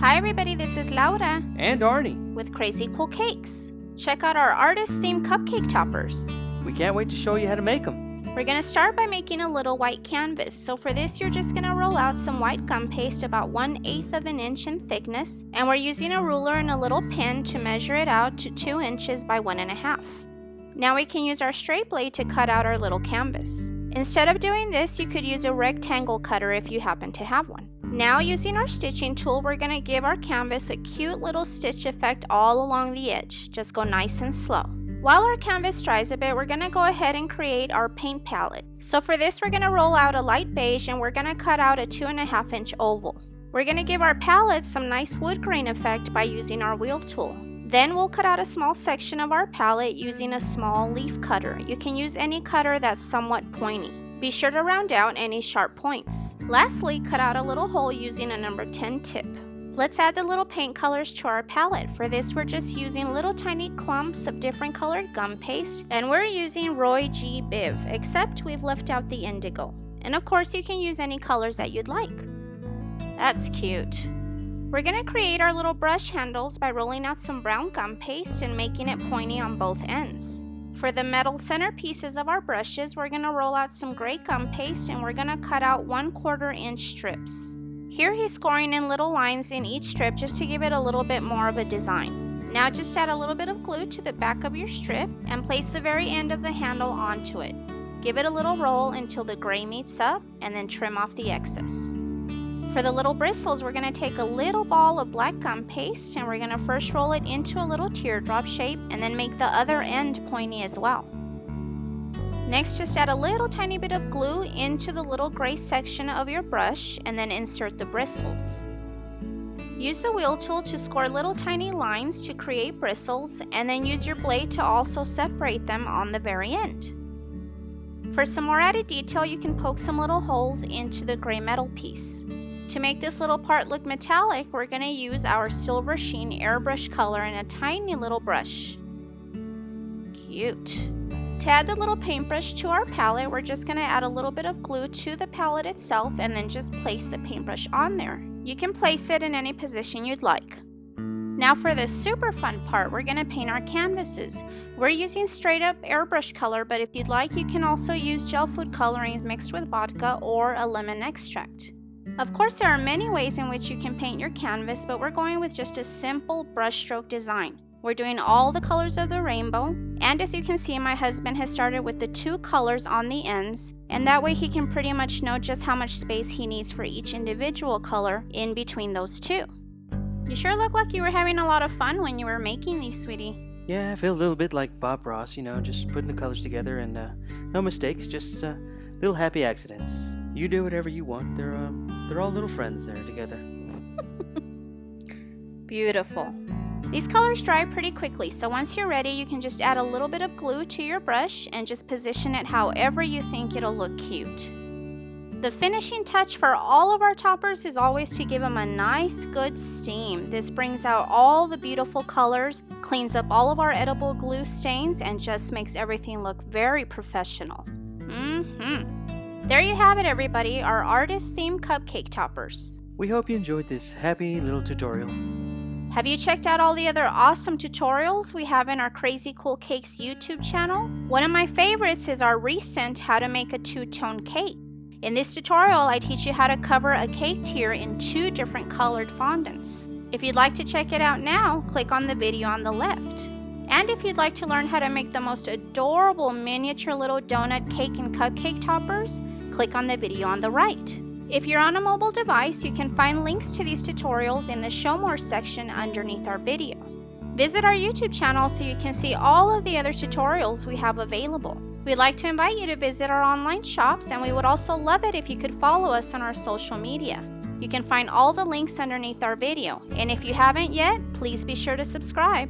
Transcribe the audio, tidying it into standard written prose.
Hi everybody, this is Laura and Arnie with Krazy Cool Cakes. Check out our artist-themed cupcake toppers. We can't wait to show you how to make them. We're going to start by making a little white canvas. So for this, you're just going to roll out some white gum paste about 1/8 of an inch in thickness. And we're using a ruler and a little pin to measure it out to 2 inches by 1.5. Now we can use our straight blade to cut out our little canvas. Instead of doing this, you could use a rectangle cutter if you happen to have one. Now using our stitching tool, we're going to give our canvas a cute little stitch effect all along the edge. Just go nice and slow. While our canvas dries a bit, we're going to go ahead and create our paint palette. So for this, we're going to roll out a light beige and we're going to cut out a 2.5 inch oval. We're going to give our palette some nice wood grain effect by using our wheel tool. Then we'll cut out a small section of our palette using a small leaf cutter. You can use any cutter that's somewhat pointy. Be sure to round out any sharp points. Lastly, cut out a little hole using a number 10 tip. Let's add the little paint colors to our palette. For this, we're just using little tiny clumps of different colored gum paste, and we're using Roy G. Biv, except we've left out the indigo. And of course, you can use any colors that you'd like. That's cute. We're going to create our little brush handles by rolling out some brown gum paste and making it pointy on both ends. For the metal center pieces of our brushes, we're going to roll out some gray gum paste and we're going to cut out 1/4 inch strips. Here he's scoring in little lines in each strip just to give it a little bit more of a design. Now just add a little bit of glue to the back of your strip and place the very end of the handle onto it. Give it a little roll until the gray meets up and then trim off the excess. For the little bristles, we're going to take a little ball of black gum paste and we're going to first roll it into a little teardrop shape and then make the other end pointy as well. Next, just add a little tiny bit of glue into the little gray section of your brush and then insert the bristles. Use the wheel tool to score little tiny lines to create bristles and then use your blade to also separate them on the very end. For some more added detail, you can poke some little holes into the gray metal piece. To make this little part look metallic, we're going to use our silver sheen airbrush color in a tiny little brush. Cute. To add the little paintbrush to our palette, we're just going to add a little bit of glue to the palette itself and then just place the paintbrush on there. You can place it in any position you'd like. Now for this super fun part, we're going to paint our canvases. We're using straight up airbrush color, but if you'd like, you can also use gel food colorings mixed with vodka or a lemon extract. Of course, there are many ways in which you can paint your canvas, but we're going with just a simple brushstroke design. We're doing all the colors of the rainbow, and as you can see, my husband has started with the 2 colors on the ends, and that way he can pretty much know just how much space he needs for each individual color in between those 2. You sure look like you were having a lot of fun when you were making these, sweetie. Yeah, I feel a little bit like Bob Ross, just putting the colors together and no mistakes, just little happy accidents. You do whatever you want. They're all little friends there together. Beautiful. These colors dry pretty quickly, so once you're ready, you can just add a little bit of glue to your brush and just position it however you think it'll look cute. The finishing touch for all of our toppers is always to give them a nice, good steam. This brings out all the beautiful colors, cleans up all of our edible glue stains, and just makes everything look very professional. There you have it, everybody, our artist-themed cupcake toppers. We hope you enjoyed this happy little tutorial. Have you checked out all the other awesome tutorials we have in our Krazy Cool Cakes YouTube channel? One of my favorites is our recent How to Make a Two-Tone Cake. In this tutorial, I teach you how to cover a cake tier in 2 different colored fondants. If you'd like to check it out now, click on the video on the left. And if you'd like to learn how to make the most adorable miniature little donut cake and cupcake toppers, click on the video on the right. If you're on a mobile device, you can find links to these tutorials in the Show More section underneath our video. Visit our YouTube channel so you can see all of the other tutorials we have available. We'd like to invite you to visit our online shops, and we would also love it if you could follow us on our social media. You can find all the links underneath our video, and if you haven't yet, please be sure to subscribe.